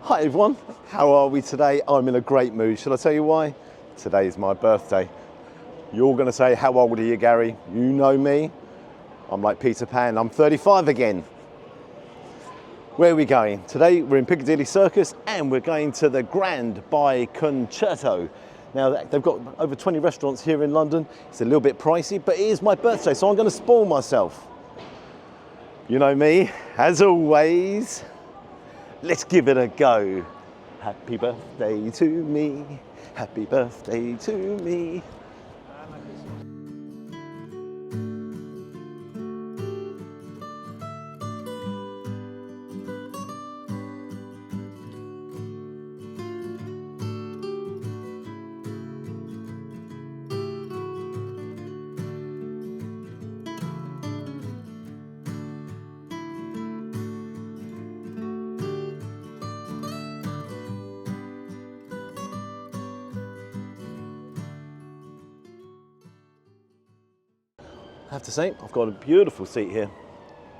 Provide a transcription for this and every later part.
Hi everyone, how are we today? I'm in a great mood. Shall I tell you why? Today is my birthday. You're going to say, how old are you, Gary? You know me. I'm like Peter Pan, I'm 35 again. Where are we going? Today we're in Piccadilly Circus and we're going to the Grand by Concerto. Now they've got over 20 restaurants here in London. It's a little bit pricey, but it is my birthday, so I'm going to spoil myself. You know me, as always. Let's give it a go. Happy birthday to me. Happy birthday to me. I have to say, I've got a beautiful seat here.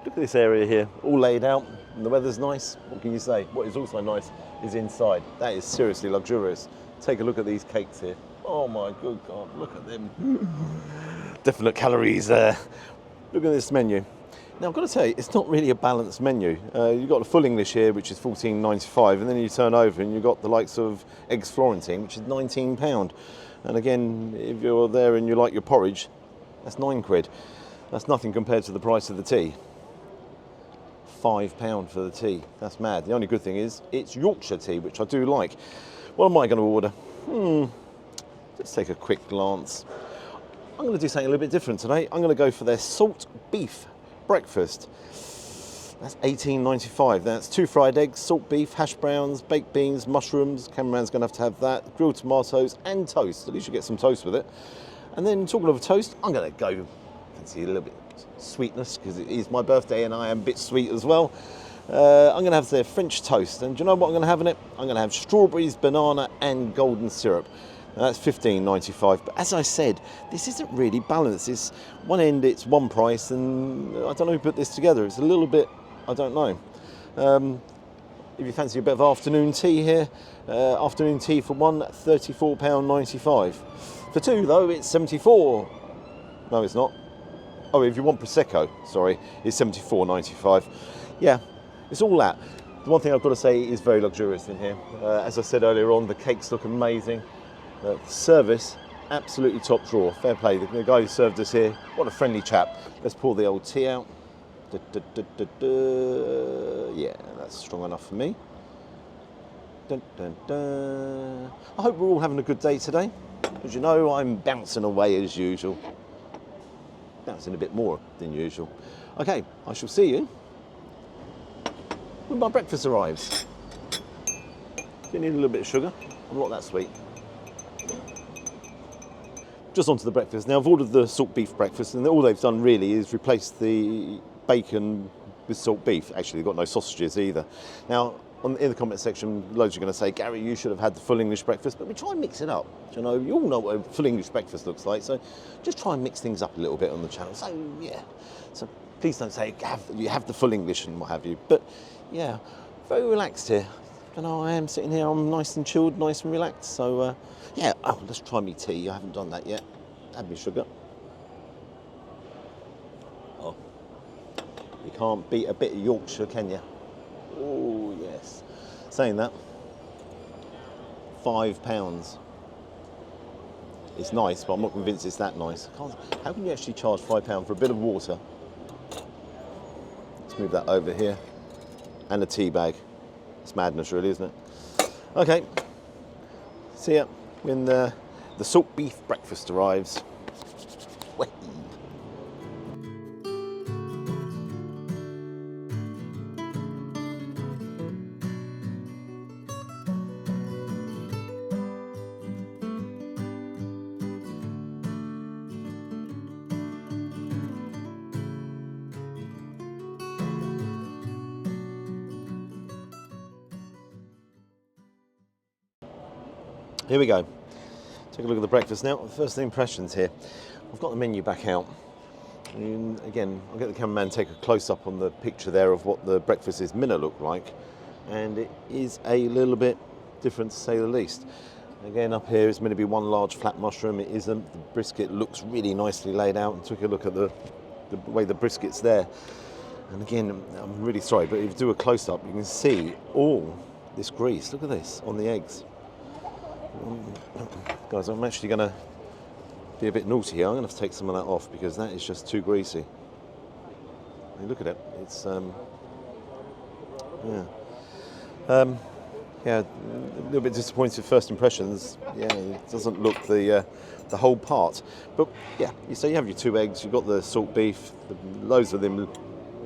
Look at this area here, all laid out, and the weather's nice. What can you say? What is also nice is inside. That is seriously luxurious. Take a look at these cakes here. Oh my good God, look at them. Definite calories there. Look at this menu. Now I've got to say, it's not really a balanced menu. You've got the full English here, which is £14.95, and then you turn over and you've got the likes of eggs Florentine, which is £19. And again, if you're there and you like your porridge, that's £9. That's nothing compared to the price of the tea. £5 for the tea. That's mad. The only good thing is it's Yorkshire tea, which I do like. What am I going to order? Let's take a quick glance. I'm going to do something a little bit different today. I'm going to go for their salt beef breakfast. That's £18.95. That's 2 fried eggs, salt beef, hash browns, baked beans, mushrooms. Cameraman's going to have that. Grilled tomatoes and toast. At least you get some toast with it. And then talking of a toast, I'm going to go fancy a little bit sweetness because it is my birthday and I am a bit sweet as well. I'm going to have their French toast, and do you know what I'm going to have in it? I'm going to have strawberries, banana and golden syrup. Now that's £15.95, but as I said, this isn't really balanced. It's one end, it's one price, and I don't know who put this together. It's a little bit, I don't know. If you fancy a bit of afternoon tea here, afternoon tea for one, £34.95. For two, though, it's 74. No, it's not. Oh, if you want Prosecco, sorry, it's 74.95. Yeah, it's all that. The one thing I've got to say is very luxurious in here. As I said earlier on, the cakes look amazing. The service, absolutely top drawer. Fair play. The guy who served us here, what a friendly chap. Let's pour the old tea out. Yeah, that's strong enough for me. I hope we're all having a good day today. As you know, I'm bouncing away as usual. Bouncing a bit more than usual. Okay, I shall see you when my breakfast arrives. Do you need a little bit of sugar? I'm not that sweet. Just onto the breakfast. Now I've ordered the salt beef breakfast, and all they've done really is replace the bacon with salt beef. Actually, they've got no sausages either. Now, in the comment section, loads are going to say, Gary, you should have had the full English breakfast, but we try and mix it up. You know, you all know what a full English breakfast looks like, so just try and mix things up a little bit on the channel. So, yeah. So please don't say you have the full English and what have you. But, yeah, very relaxed here. You know, I am sitting here, I'm nice and chilled, nice and relaxed. So, yeah, let's try me tea. I haven't done that yet. Add me sugar. Oh, you can't beat a bit of Yorkshire, can you? Oh, yes. Saying that, £5. It's nice, but I'm not convinced it's that nice. How can you actually charge £5 for a bit of water? Let's move that over here. And a tea bag. It's madness, really, isn't it? Okay. See ya when the salt beef breakfast arrives. Whee. Here we go. Take a look at the breakfast now. First impressions here. I've got the menu back out. And again, I'll get the cameraman to take a close-up on the picture there of what the breakfast is meant to look like. and it is a little bit different to say the least. Again, up here is meant to be one large flat mushroom. It isn't. The brisket looks really nicely laid out, and took a look at the way the brisket's there. And again, I'm really sorry, but if you do a close-up, you can see all this grease. Look at this on the eggs. Guys, I'm actually going to be a bit naughty here. I'm going to have to take some of that off because that is just too greasy. I mean, look at it. It's, yeah, a little bit disappointed first impressions. Yeah, it doesn't look the whole part. But yeah, so you have your 2 eggs, you've got the salt beef, loads of them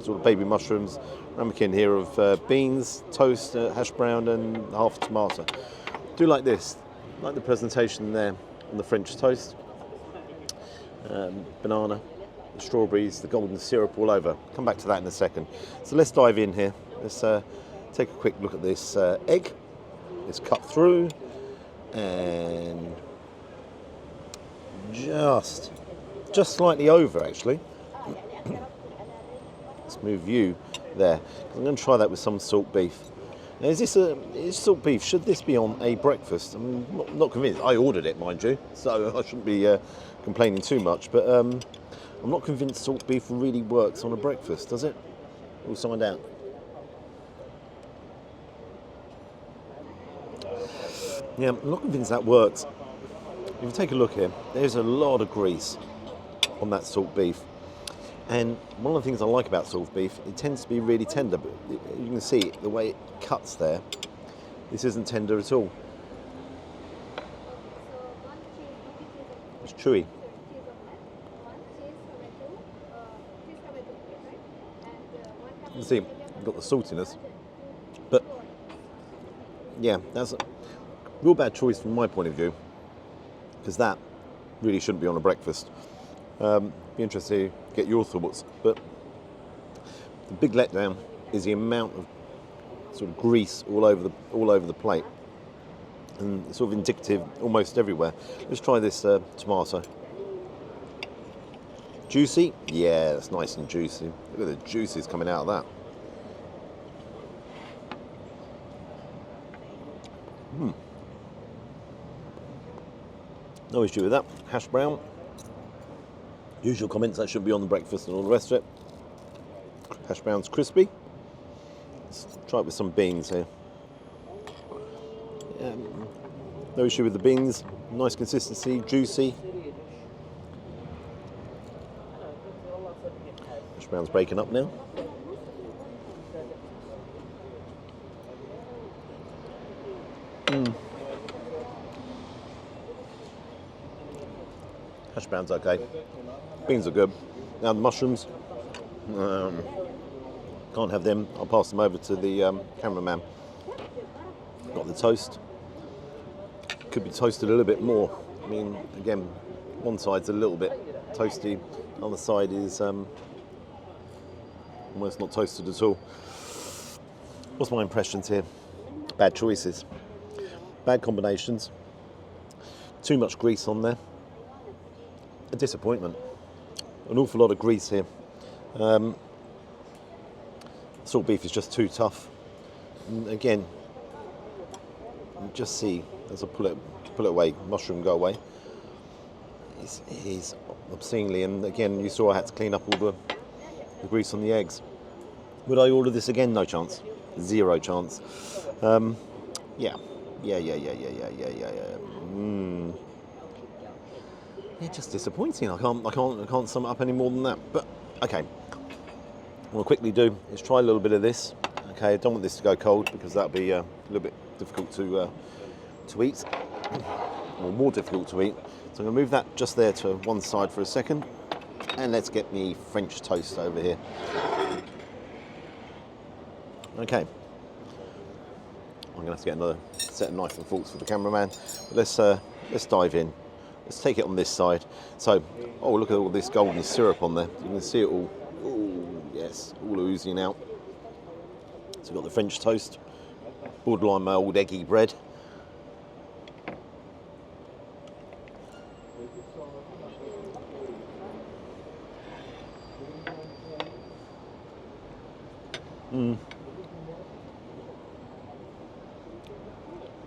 sort of baby mushrooms, ramekin here of beans, toast, hash brown and half a tomato. Do like this, like the presentation there on the French toast. Banana, the strawberries, the golden syrup all over. Come back to that in a second. So let's dive in here. Let's take a quick look at this egg. It's cut through and just slightly over actually. Smooth view there. I'm going to try that with some salt beef. Now, is salt beef? Should this be on a breakfast? I'm not convinced. I ordered it, mind you, so I shouldn't be complaining too much. But I'm not convinced salt beef really works on a breakfast, does it? We'll find out. Yeah, I'm not convinced that works. If you take a look here, there's a lot of grease on that salt beef. And one of the things I like about salt beef, it tends to be really tender, but you can see the way it cuts there. This isn't tender at all. It's chewy. You can see, you've got the saltiness. But yeah, that's a real bad choice from my point of view, because that really shouldn't be on a breakfast. Be interested to get your thoughts, but the big letdown is the amount of sort of grease all over the plate, and it's sort of indicative almost everywhere. Let's try this tomato. Juicy, yeah, that's nice and juicy. Look at the juices coming out of that. No issue with that. Hash brown. Usual comments, that shouldn't be on the breakfast and all the rest of it. Hash brown's crispy. Let's try it with some beans here. Yeah, no issue with the beans. Nice consistency, juicy. Hash brown's breaking up now. Hash brown's okay. Beans are good. Now the mushrooms, can't have them. I'll pass them over to the cameraman. Got the toast. Could be toasted a little bit more. I mean, again, one side's a little bit toasty, the other side is almost not toasted at all. What's my impressions here? Bad choices. Bad combinations. Too much grease on there. A disappointment. An awful lot of grease here. Salt beef is just too tough. And again, you just see as I pull it away, mushroom go away. It is obscenely, and again, you saw I had to clean up all the grease on the eggs. Would I order this again? No chance. Zero chance. Yeah. Yeah, just disappointing. I can't sum it up any more than that. But okay, what I'll quickly do is try a little bit of this. Okay, I don't want this to go cold because that'll be a little bit difficult to eat, or more difficult to eat. So I'm going to move that just there to one side for a second, and let's get the French toast over here. Okay, I'm going to have to get another set of knife and forks for the cameraman. But let's dive in. Let's take it on this side. So, oh, look at all this golden syrup on there. You can see it all. Oh, yes, all oozing out. So we've got the French toast, borderline my old eggy bread.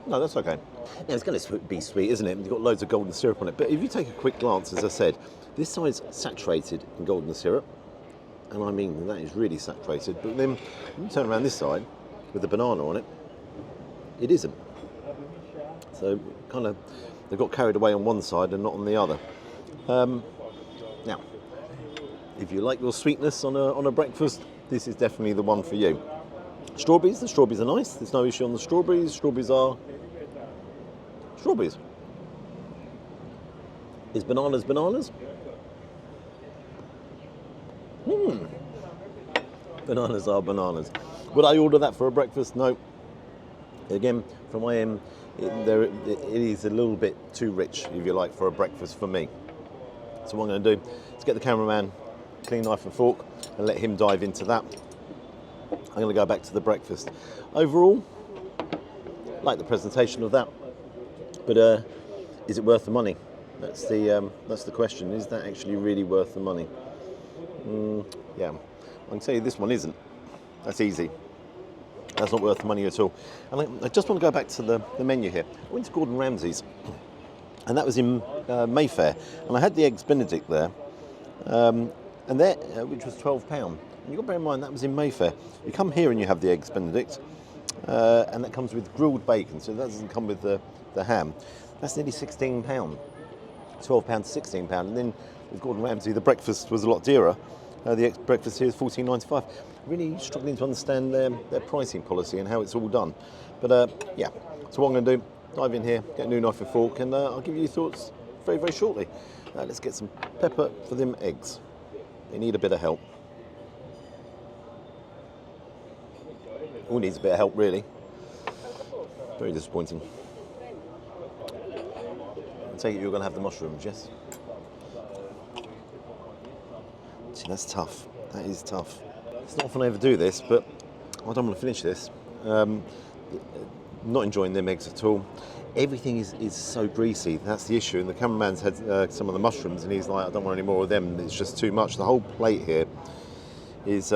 No, that's okay. Now, it's going to be sweet, isn't it? You've got loads of golden syrup on it. But if you take a quick glance, as I said, this side's saturated in golden syrup. And I mean, that is really saturated. But then when you turn around this side with the banana on it, it isn't. So kind of, they've got carried away on one side and not on the other. Now, if you like your sweetness on a breakfast, this is definitely the one for you. Strawberries, the strawberries are nice. There's no issue on the strawberries. Strawberries are strawberries. Is bananas bananas? Bananas are bananas. Would I order that for a breakfast? No. Again, from my end, it is a little bit too rich, if you like, for a breakfast for me. So what I'm going to do is get the cameraman, clean knife and fork, and let him dive into that. I'm going to go back to the breakfast. Overall, like the presentation of that, but is it worth the money? That's the question. Is that actually really worth the money? Yeah, I can tell you this one isn't. That's easy. That's not worth the money at all. And I just want to go back to the menu here. I went to Gordon Ramsay's, and that was in Mayfair, and I had the Eggs Benedict there, and there, which was £12. And you've got to bear in mind that was in Mayfair. You come here and you have the Eggs Benedict, and that comes with grilled bacon, so that doesn't come with the ham. That's nearly £16, £12 to £16, and then with Gordon Ramsay, the breakfast was a lot dearer. The Eggs breakfast here is £14.95. Really struggling to understand their pricing policy and how it's all done. But yeah, so what I'm going to do, dive in here, get a new knife and fork, and I'll give you your thoughts very, very shortly. Let's get some pepper for them eggs. They need a bit of help. All needs a bit of help, really. Very disappointing. I take it you're going to have the mushrooms, yes? See, that's tough. That is tough. It's not often I ever do this, but I don't want to finish this. Not enjoying them eggs at all. Everything is so greasy. That's the issue. And the cameraman's had some of the mushrooms, and he's like, I don't want any more of them. It's just too much. The whole plate here is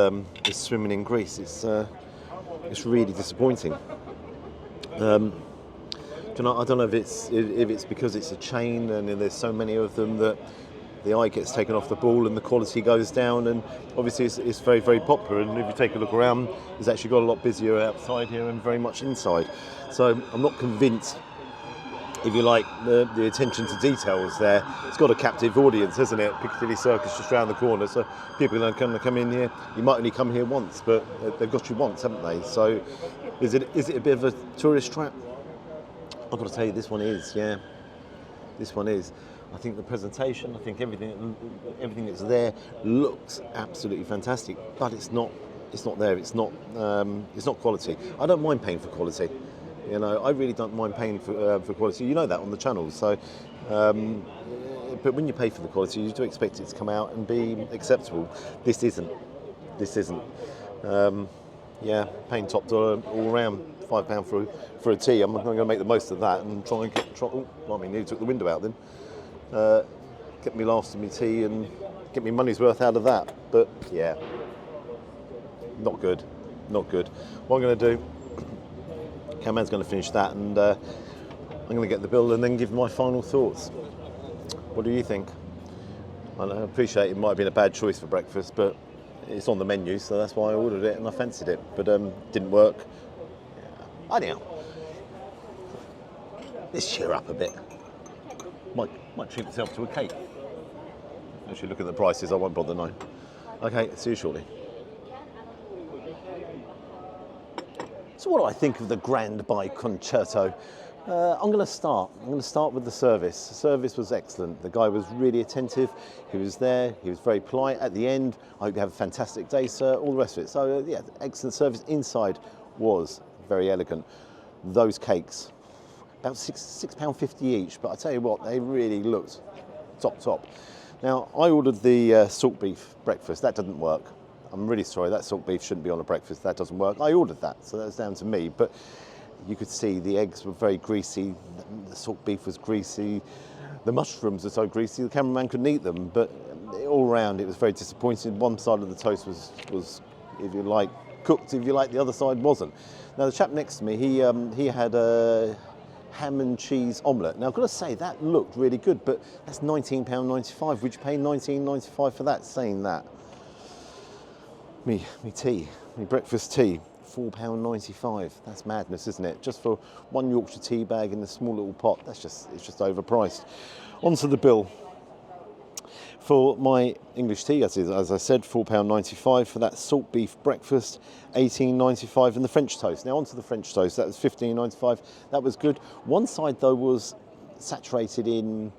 swimming in grease. It's really disappointing. I don't know if it's because it's a chain and there's so many of them that the eye gets taken off the ball and the quality goes down, and obviously it's very, very popular, and if you take a look around, it's actually got a lot busier outside here and very much inside. So I'm not convinced, if you like, the attention to details there. It's got a captive audience, hasn't it? Piccadilly Circus just round the corner, so people are going to come in here. You might only come here once, but they've got you once, haven't they? So is it a bit of a tourist trap? I've got to tell you, this one is, yeah. This one is. I think the presentation, I think everything that's there looks absolutely fantastic, but it's not there. It's not quality. I don't mind paying for quality. You know, I really don't mind paying for quality. You know that on the channel. So, but when you pay for the quality, you do expect it to come out and be acceptable. This isn't. Yeah, paying top dollar all around, £5 for a tea. I'm going to make the most of that and try and get. I mean, you took the window out then. Get me last of my tea and get me money's worth out of that. But yeah, not good. What I'm going to do, Cameraman's going to finish that, and I'm going to get the bill and then give my final thoughts. What do you think? I appreciate it might have been a bad choice for breakfast, but it's on the menu, so that's why I ordered it and I fancied it, but didn't work. Anyhow, let's cheer up a bit. Might treat myself to a cake. Actually, look at the prices, I won't bother now. Okay, see you shortly. So what do I think of the Grand by Concerto? I'm going to start with the service. The service was excellent. The guy was really attentive. He was there. He was very polite at the end. I hope you have a fantastic day, sir. All the rest of it. So yeah, excellent service. Inside was very elegant. Those cakes, about £6.50 each, but I tell you what, they really looked top. Now, I ordered the salt beef breakfast. That didn't work. I'm really sorry, that salt beef shouldn't be on a breakfast. That doesn't work. I ordered that, so that's down to me. But you could see the eggs were very greasy, the salt beef was greasy, the mushrooms are so greasy the cameraman couldn't eat them. But all round, it was very disappointing. One side of the toast was, if you like, cooked. If you like, the other side wasn't. Now the chap next to me, he had a ham and cheese omelette. Now I've got to say that looked really good, but that's £19.95. Would you pay £19.95 for that? Saying that, me breakfast tea, £4.95. That's madness, isn't it? Just for one Yorkshire tea bag in a small little pot. It's just overpriced. Onto the bill. For my English tea, as I said, £4.95 for that salt beef breakfast, £18.95, and the French toast. Now onto the French toast, that was £15.95. That was good. One side though was saturated in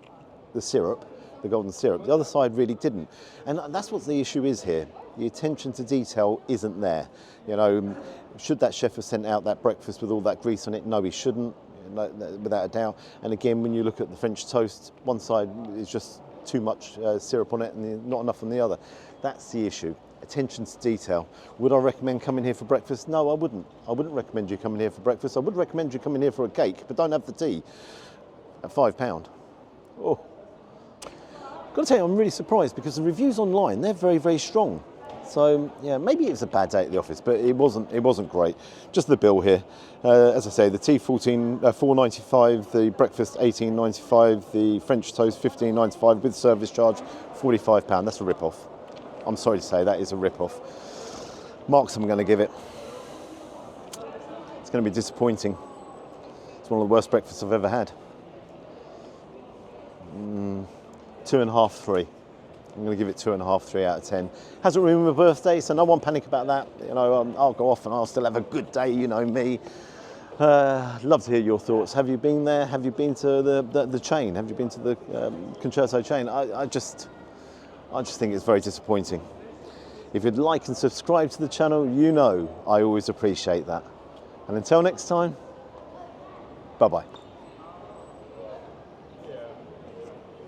the syrup, the golden syrup. The other side really didn't, and that's what the issue is here. The attention to detail isn't there. You know, should that chef have sent out that breakfast with all that grease on it? No, he shouldn't, without a doubt. And again, when you look at the French toast, one side is just too much syrup on it and not enough on the other. That's the issue. Attention to detail. Would I recommend coming here for breakfast? No, I wouldn't. I wouldn't recommend you coming here for breakfast. I would recommend you coming here for a cake, but don't have the tea at £5. Oh, got to tell you, I'm really surprised because the reviews online, they're very, very strong. So yeah, maybe it was a bad day at the office, but it wasn't great. Just the bill here. As I say, the tea £4.95, the breakfast £18.95, the French toast £15.95 with service charge £45. That's a rip-off. I'm sorry to say, that is a rip-off. Marks I'm going to give it. It's going to be disappointing. It's one of the worst breakfasts I've ever had. 2.5, 3. I'm going to give it 2.5, 3 out of 10. Hasn't ruined my birthday, so no one panic about that. You know, I'll go off and I'll still have a good day. You know me. Love to hear your thoughts. Have you been there? Have you been to the chain? Have you been to the Concerto chain? I just think it's very disappointing. If you'd like and subscribe to the channel, you know I always appreciate that. And until next time, bye bye.